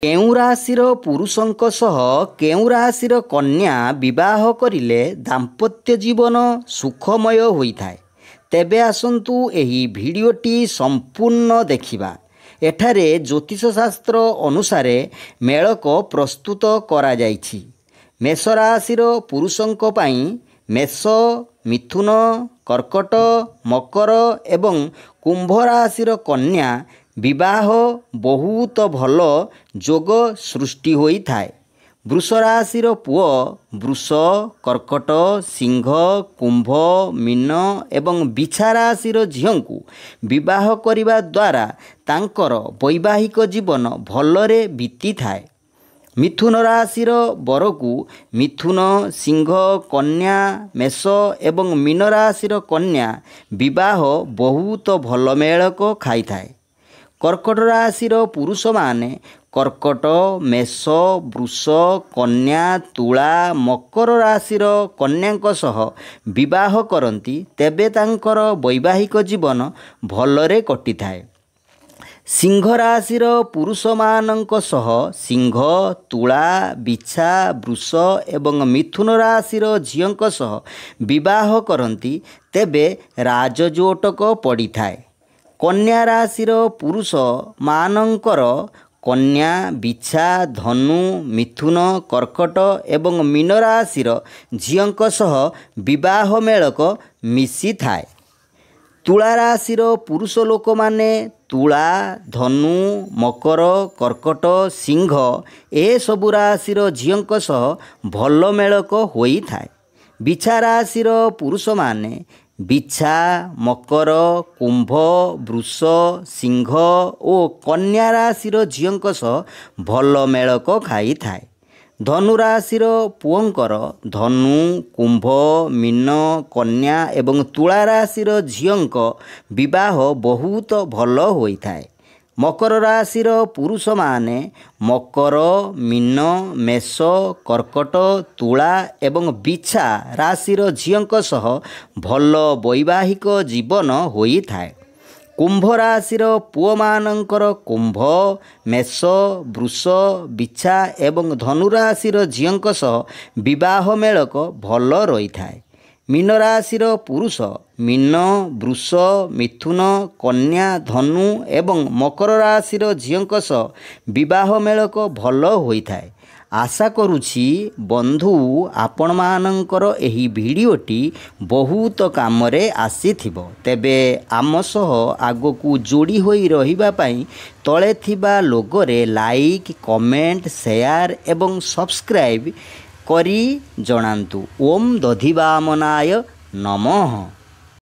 କେଉଁ ରାଶିର ପୁରୁଷଙ୍କ ସହ କେଉଁ ରାଶିର କନ୍ୟା ବିବାହ କରିଲେ ଦାମ୍ପତ୍ୟ ଜୀବନ ସୁଖମୟ ହୋଇଥାଏ? ତେବେ ଆସନ୍ତୁ ଏହି ଭିଡ଼ିଓଟି ସମ୍ପୂର୍ଣ୍ଣ ଦେଖିବା। ଏଠାରେ ଜ୍ୟୋତିଷ ଶାସ୍ତ୍ର ଅନୁସାରେ ମେଳକ ପ୍ରସ୍ତୁତ କରାଯାଇଛି। ମେଷ ରାଶିର ପୁରୁଷଙ୍କ ପାଇଁ ମେଷ, ମିଥୁନ, କର୍କଟ, ମକର ଏବଂ କୁମ୍ଭ ରାଶିର କନ୍ୟା ବିବାହ ବହୁତ ଭଲ ଯୋଗ ସୃଷ୍ଟି ହୋଇଥାଏ। ବୃଷ ରାଶିର ପୁଅ ବୃଷ, କର୍କଟ, ସିଂହ, କୁମ୍ଭ, ମୀନ ଏବଂ ବିଛା ରାଶିର ଝିଅଙ୍କୁ ବିବାହ କରିବା ଦ୍ୱାରା ତାଙ୍କର ବୈବାହିକ ଜୀବନ ଭଲରେ ବିତିଥାଏ। ମିଥୁନ ରାଶିର ବରକୁ ମିଥୁନ, ସିଂହ, କନ୍ୟା, ମେଷ ଏବଂ ମୀନ ରାଶିର କନ୍ୟା ବିବାହ ବହୁତ ଭଲ ମେଳକ ଖାଇଥାଏ। କର୍କଟ ରାଶିର ପୁରୁଷମାନେ କର୍କଟ, ମେଷ, ବୃଷ, କନ୍ୟା, ତୁଳା, ମକର ରାଶିର କନ୍ୟାଙ୍କ ସହ ବିବାହ କରନ୍ତି, ତେବେ ତାଙ୍କର ବୈବାହିକ ଜୀବନ ଭଲରେ କଟିଥାଏ। ସିଂହ ରାଶିର ପୁରୁଷମାନଙ୍କ ସହ ସିଂହ, ତୁଳା, ବିଛା, ବୃଷ ଏବଂ ମିଥୁନ ରାଶିର ଝିଅଙ୍କ ସହ ବିବାହ କରନ୍ତି, ତେବେ ରାଜଜୋଟକ ପଡ଼ିଥାଏ। କନ୍ୟା ରାଶିର ପୁରୁଷମାନଙ୍କର କନ୍ୟା, ବିଛା, ଧନୁ, ମିଥୁନ, କର୍କଟ ଏବଂ ମୀନ ରାଶିର ଝିଅଙ୍କ ସହ ବିବାହ ମେଳକ ମିଶିଥାଏ। ତୁଳା ରାଶିର ପୁରୁଷ ଲୋକମାନେ ତୁଳା, ଧନୁ, ମକର, କର୍କଟ, ସିଂହ ଏସବୁ ରାଶିର ଝିଅଙ୍କ ସହ ଭଲ ମେଳକ ହୋଇଥାଏ। ବିଛା ରାଶିର ପୁରୁଷମାନେ ବିଛା, ମକର, କୁମ୍ଭ, ବୃଷ, ସିଂହ ଓ କନ୍ୟା ରାଶିର ଝିଅଙ୍କ ସହ ଭଲ ମେଳକ ଖାଇଥାଏ। ଧନୁ ରାଶିର ପୁଅଙ୍କର ଧନୁ, କୁମ୍ଭ, ମୀନ, କନ୍ୟା ଏବଂ ତୁଳା ରାଶିର ଝିଅଙ୍କ ବିବାହ ବହୁତ ଭଲ ହୋଇଥାଏ। ମକର ରାଶିର ପୁରୁଷମାନେ ମକର, ମୀନ, ମେଷ, କର୍କଟ, ତୁଳା ଏବଂ ବିଛା ରାଶିର ଝିଅଙ୍କ ସହ ଭଲ ବୈବାହିକ ଜୀବନ ହୋଇଥାଏ। କୁମ୍ଭ ରାଶିର ପୁଅମାନଙ୍କର କୁମ୍ଭ, ମେଷ, ବୃଷ, ବିଛା ଏବଂ ଧନୁ ରାଶିର ଝିଅଙ୍କ ସହ ବିବାହ ମେଳକ ଭଲ ରହିଥାଏ। ମୀନ ରାଶିର ପୁରୁଷ ମୀନ, ବୃଷ, ମିଥୁନ, କନ୍ୟା, ଧନୁ ଏବଂ ମକର ରାଶିର ଝିଅଙ୍କ ସହ ବିବାହ ମେଳକ ଭଲ ହୋଇଥାଏ। ଆଶା କରୁଛି ବନ୍ଧୁ ଆପଣମାନଙ୍କର ଏହି ଭିଡ଼ିଓଟି ବହୁତ କାମରେ ଆସିଥିବ। ତେବେ ଆମ ସହ ଆଗକୁ ଯୋଡ଼ି ହୋଇ ରହିବା ପାଇଁ ତଳେ ଥିବା ଲୋଗୋରେ ଲାଇକ୍, କମେଣ୍ଟ, ସେୟାର ଏବଂ ସବସ୍କ୍ରାଇବ୍ କରି ଜଣାନ୍ତୁ। ଓମ୍ ଦଧିବାମନାୟ ନମଃ।